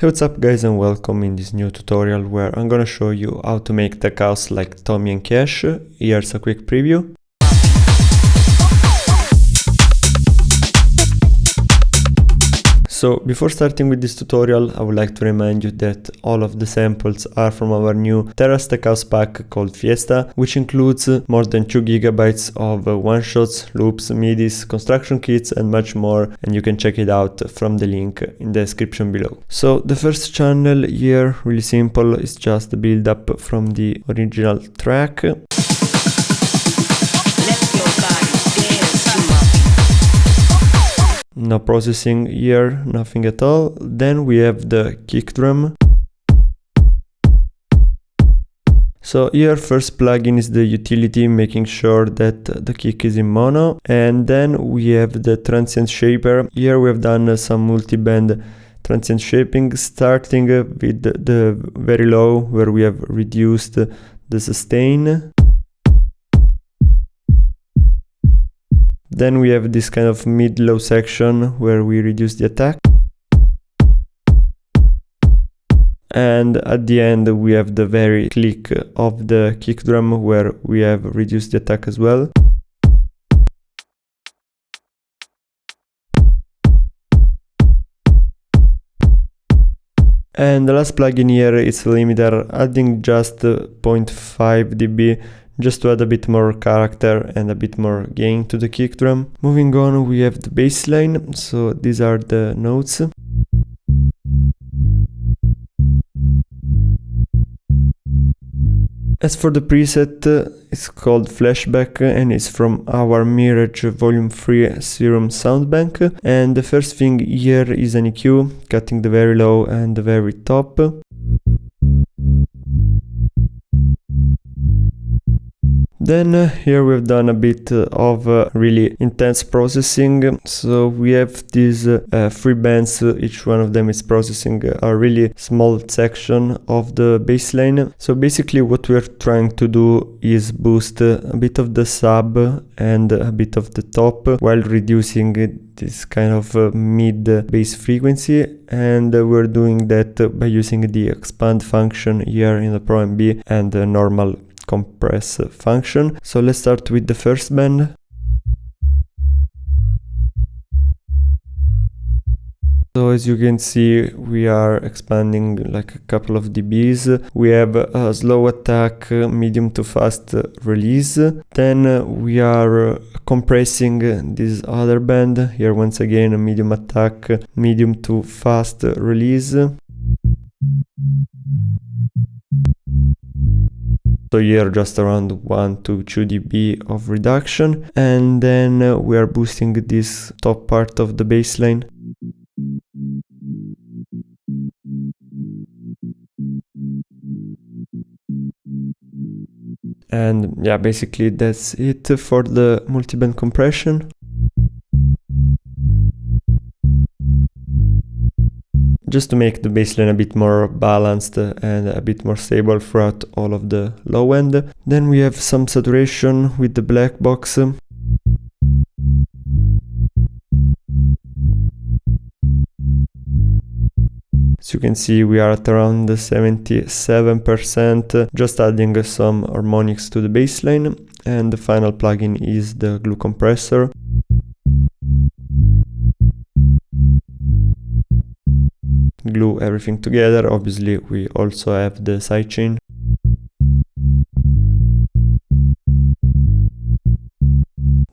Hey, what's up guys, and welcome in this new tutorial where I'm gonna show you how to make tech house like Tomi and Kesh. Here's a quick preview. So before starting with this tutorial, I would like to remind you that all of the samples are from our new Terrace Tech House pack called Fiesta, which includes more than 2 GB of one-shots, loops, midis, construction kits and much more, and you can check it out from the link in the description below. So the first channel here, really simple, is just the build up from the original track. No processing here, nothing at all. Then we have the kick drum. So here first plugin is the utility, making sure that the kick is in mono. And then we have the transient shaper. Here we have done some multi-band transient shaping, starting with the very low where we have reduced the sustain. Then we have this kind of mid-low section where we reduce the attack. And at the end we have the very click of the kick drum where we have reduced the attack as well. And the last plugin here is limiter, adding just 0.5 dB just to add a bit more character and a bit more gain to the kick drum. Moving on, we have the bass line, so these are the notes. As for the preset, it's called Flashback and it's from our Mirage Volume 3 Serum sound bank. And the first thing here is an EQ, cutting the very low and the very top. Then here we've done a bit of really intense processing. So we have these 3 bands, each one of them is processing a really small section of the bass line. So basically what we're trying to do is boost a bit of the sub and a bit of the top while reducing this kind of mid bass frequency, and we're doing that by using the expand function here in the Pro MB and the normal compress function. So let's start with the first band. So as you can see, we are expanding like a couple of dBs. We have a slow attack, medium to fast release. Then we are compressing this other band. Here once again a medium attack, medium to fast release. So here just around 1 to 2 dB of reduction. And then we are boosting this top part of the bass line. And yeah, basically that's it for the multiband compression. Just to make the bassline a bit more balanced and a bit more stable throughout all of the low end. Then we have some saturation with the black box. As you can see, we are at around 77%, just adding some harmonics to the bassline. And the final plugin is the glue compressor. Glue everything together. Obviously we also have the sidechain.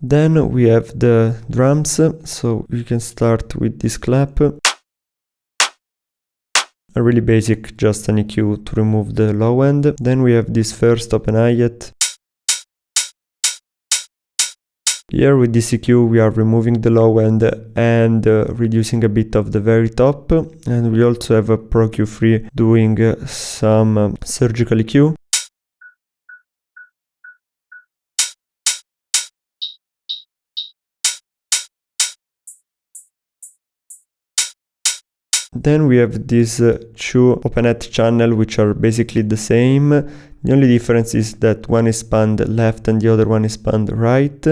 Then we have the drums, so we can start with this clap. A really basic, just an EQ to remove the low end. Then we have this first open hi-hat. Here with this EQ we are removing the low end and reducing a bit of the very top, and we also have a Pro Q3 doing some surgical EQ. Then we have these 2 open hat channel, which are basically the same. The only difference is that one is spanned left and the other one is spanned right.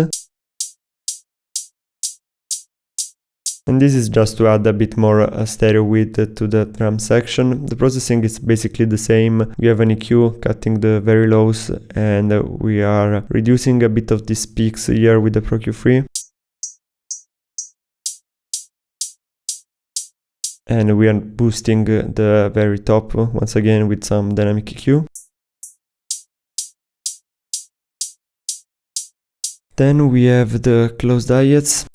And this is just to add a bit more stereo width to the drum section. The processing is basically the same. We have an EQ cutting the very lows, and we are reducing a bit of these peaks here with the Pro Q3. And we are boosting the very top once again with some dynamic EQ. Then we have the closed hi-hats.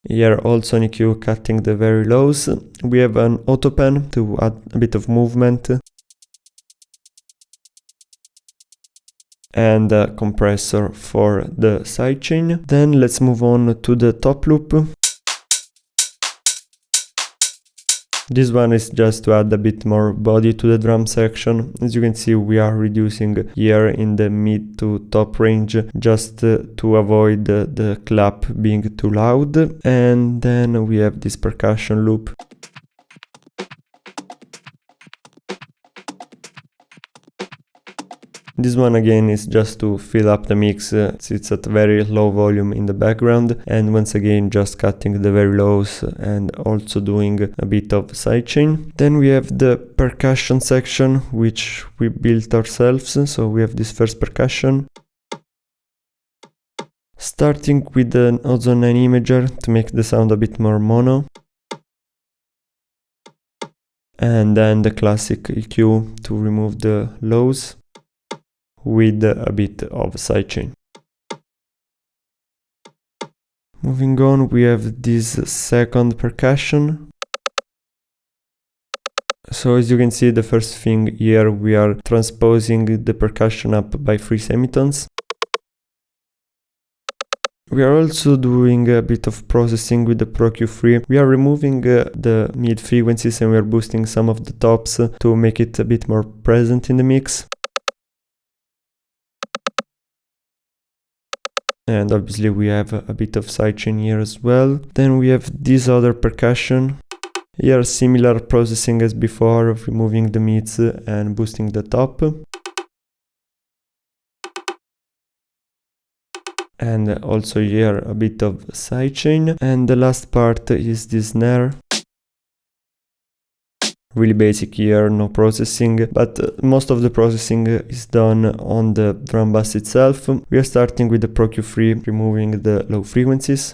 Here also an EQ cutting the very lows. We have an auto pan to add a bit of movement. And a compressor for the sidechain. Then let's move on to the top loop. This one is just to add a bit more body to the drum section. As you can see, we are reducing here in the mid to top range just to avoid the clap being too loud. And then we have this percussion loop. This one again is just to fill up the mix, it's at very low volume in the background, and once again just cutting the very lows and also doing a bit of sidechain. Then we have the percussion section, which we built ourselves, so we have this first percussion. Starting with an Ozone 9 imager to make the sound a bit more mono. And then the classic EQ to remove the lows, with a bit of sidechain. Moving on, we have this second percussion. So as you can see, the first thing here, we are transposing the percussion up by 3 semitones. We are also doing a bit of processing with the Pro Q3. We are removing the mid frequencies and we are boosting some of the tops to make it a bit more present in the mix. And obviously we have a bit of sidechain here as well. Then we have this other percussion. Here similar processing as before, of removing the mids and boosting the top. And also here a bit of sidechain. And the last part is this snare. Really basic here, no processing, but most of the processing is done on the drum bus itself. We are starting with the Pro Q3, removing the low frequencies.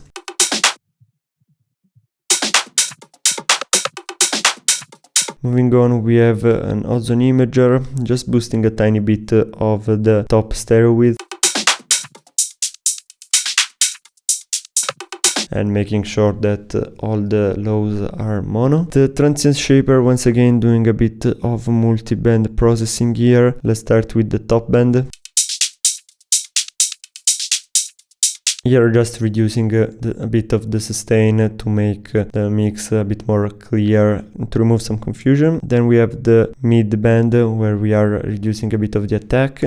Moving on, we have an Ozone imager, just boosting a tiny bit of the top stereo width. And making sure that all the lows are mono. The transient shaper, once again doing a bit of multi-band processing here. Let's start with the top band. Here just reducing a bit of the sustain to make the mix a bit more clear, to remove some confusion. Then we have the mid band where we are reducing a bit of the attack.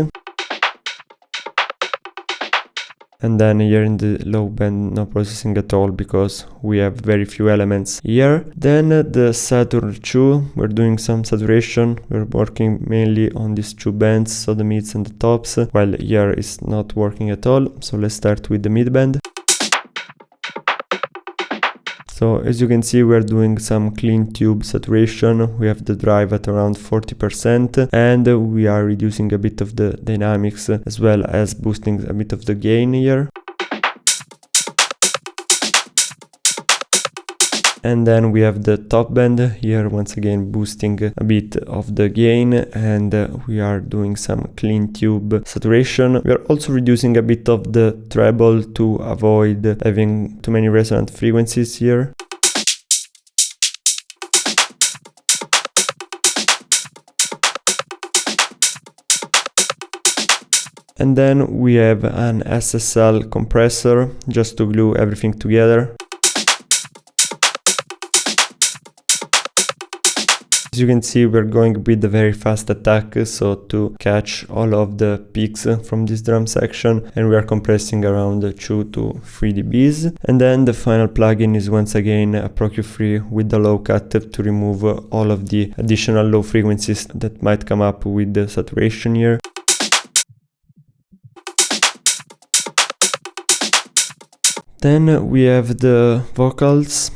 And then here in the low band, no processing at all because we have very few elements here. Then the Saturn 2, we're doing some saturation. We're working mainly on these two bands, so the mids and the tops, while here is not working at all. So let's start with the mid band. So as you can see, we're doing some clean tube saturation. We have the drive at around 40% and we are reducing a bit of the dynamics as well as boosting a bit of the gain here. And then we have the top band here, once again boosting a bit of the gain, and we are doing some clean tube saturation. We are also reducing a bit of the treble to avoid having too many resonant frequencies here. And then we have an SSL compressor just to glue everything together. As you can see, we're going with a very fast attack, so to catch all of the peaks from this drum section, and we are compressing around 2 to 3 dBs. And then the final plugin is once again a Pro Q3 with the low cut to remove all of the additional low frequencies that might come up with the saturation here. Then we have the vocals.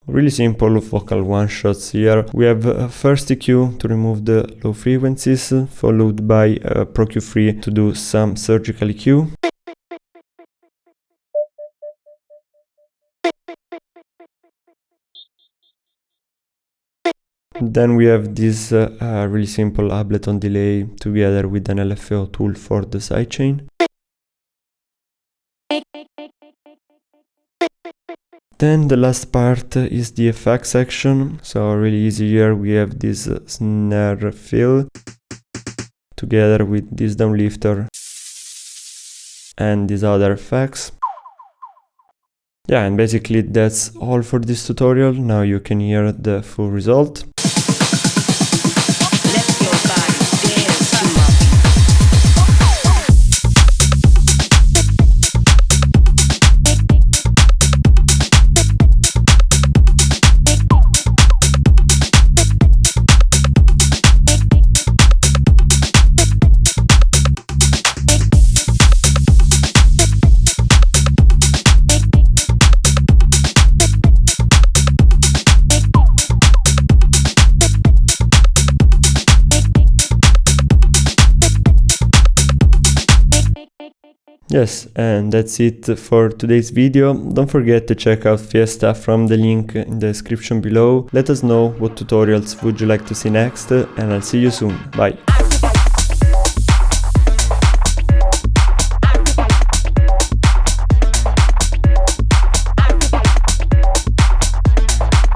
Really simple vocal one-shots here. We have first EQ to remove the low frequencies, followed by Pro Q3 to do some surgical EQ. Then we have this really simple Ableton delay together with an LFO tool for the sidechain. Then the last part is the effects section. So really easy here. We have this snare fill together with this downlifter and these other effects. Yeah, and basically that's all for this tutorial. Now you can hear the full result. Yes, and that's it for today's video. Don't forget to check out Fiesta from the link in the description below. Let us know what tutorials would you like to see next, and I'll see you soon. Bye!